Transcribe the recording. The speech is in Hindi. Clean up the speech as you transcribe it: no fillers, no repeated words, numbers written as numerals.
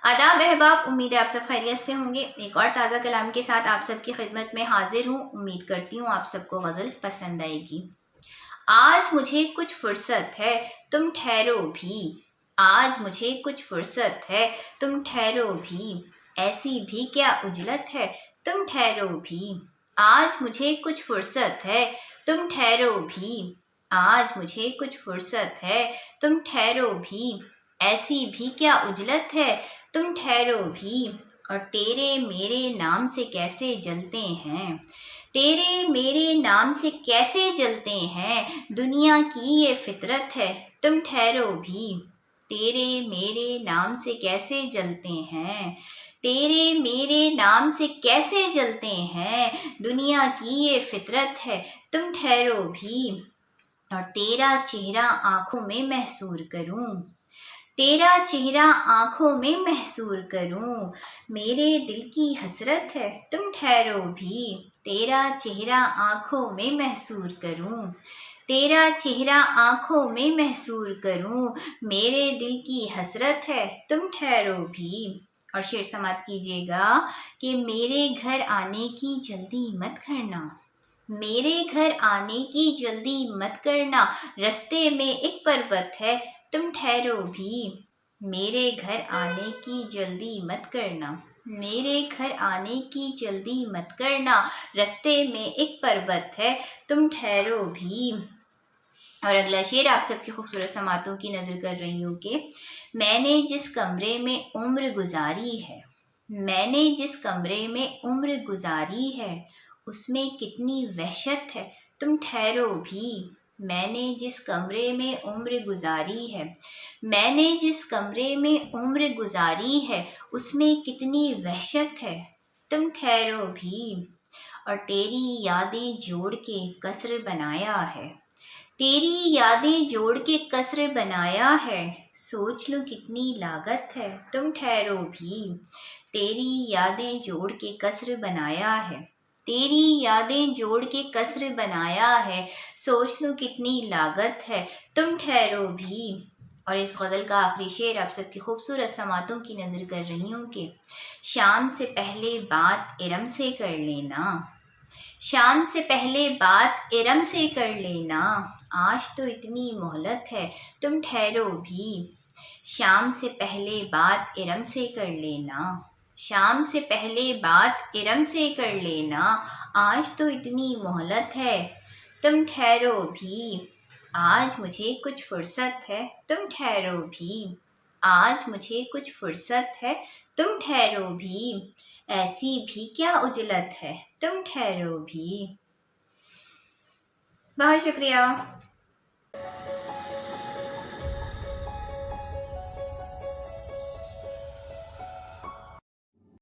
आदाब अहबाब, उम्मीद है आप सब खैरियत से होंगे। एक और ताज़ा कलाम के साथ आप सबकी खिदमत में हाजिर हूँ। उम्मीद करती हूँ आप सबको गज़ल पसंद आएगी। आज मुझे कुछ फुर्सत है, तुम ठहरो भी। आज मुझे कुछ फुर्सत है, तुम ठहरो भी। ऐसी भी क्या उजलत है, तुम ठहरो भी। आज मुझे कुछ फुर्सत है, तुम ठहरो भी। आज मुझे कुछ फुर्सत है, तुम ठहरो भी। ऐसी भी क्या उजलत है, तुम ठहरो भी। और तेरे मेरे नाम से कैसे जलते हैं, तेरे मेरे नाम से कैसे जलते हैं। दुनिया की ये फितरत है, तुम ठहरो भी। तेरे मेरे नाम से कैसे जलते हैं, तेरे मेरे नाम से कैसे जलते हैं। दुनिया की ये फितरत है, तुम ठहरो भी। और तेरा चेहरा आंखों में महसूर करूं, तेरा चेहरा आंखों में महसूर करूं। मेरे दिल की हसरत है, तुम ठहरो भी। तेरा चेहरा आंखों में महसूर करूं, तेरा चेहरा आंखों में महसूर करूं। मेरे दिल की हसरत है, तुम ठहरो भी। और शेर समाप्त कीजिएगा कि मेरे घर आने की जल्दी मत करना, मेरे घर आने की जल्दी मत करना। रास्ते में एक पर्वत है, तुम ठहरो भी। मेरे घर आने की जल्दी मत करना, मेरे घर आने की जल्दी मत करना। रास्ते में एक पर्वत है, तुम ठहरो भी। और अगला शेर आप सबकी खूबसूरत समातों की नज़र कर रही हूँ कि मैंने जिस कमरे में उम्र गुजारी है, मैंने जिस कमरे में उम्र गुजारी है, उसमें कितनी वहशत है, तुम ठहरो भी। मैंने जिस कमरे में उम्र गुजारी है, मैंने जिस कमरे में उम्र गुजारी है, उसमें कितनी वहशत है, तुम ठहरो भी। और तेरी यादें जोड़ के कसर बनाया है, तेरी यादें जोड़ के कसर बनाया है। सोच लो कितनी लागत है, तुम ठहरो भी। तेरी यादें जोड़ के कसर बनाया है, तेरी यादें जोड़ के कसर बनाया है। सोच लो कितनी लागत है, तुम ठहरो भी। और इस गज़ल का आखिरी शेर आप सबकी खूबसूरत समातों की नज़र कर रही हूँ कि शाम से पहले बात इरम से कर लेना, शाम से पहले बात इरम से कर लेना। आज तो इतनी मोहलत है, तुम ठहरो भी। शाम से पहले बात इरम से कर लेना, शाम से पहले बात इरम से कर लेना। आज तो इतनी मोहलत है, तुम ठहरो भी। आज मुझे कुछ फुर्सत है, तुम ठहरो भी। आज मुझे कुछ फुर्सत है, तुम ठहरो भी। ऐसी भी क्या उजलत है, तुम ठहरो भी। बहुत शुक्रिया।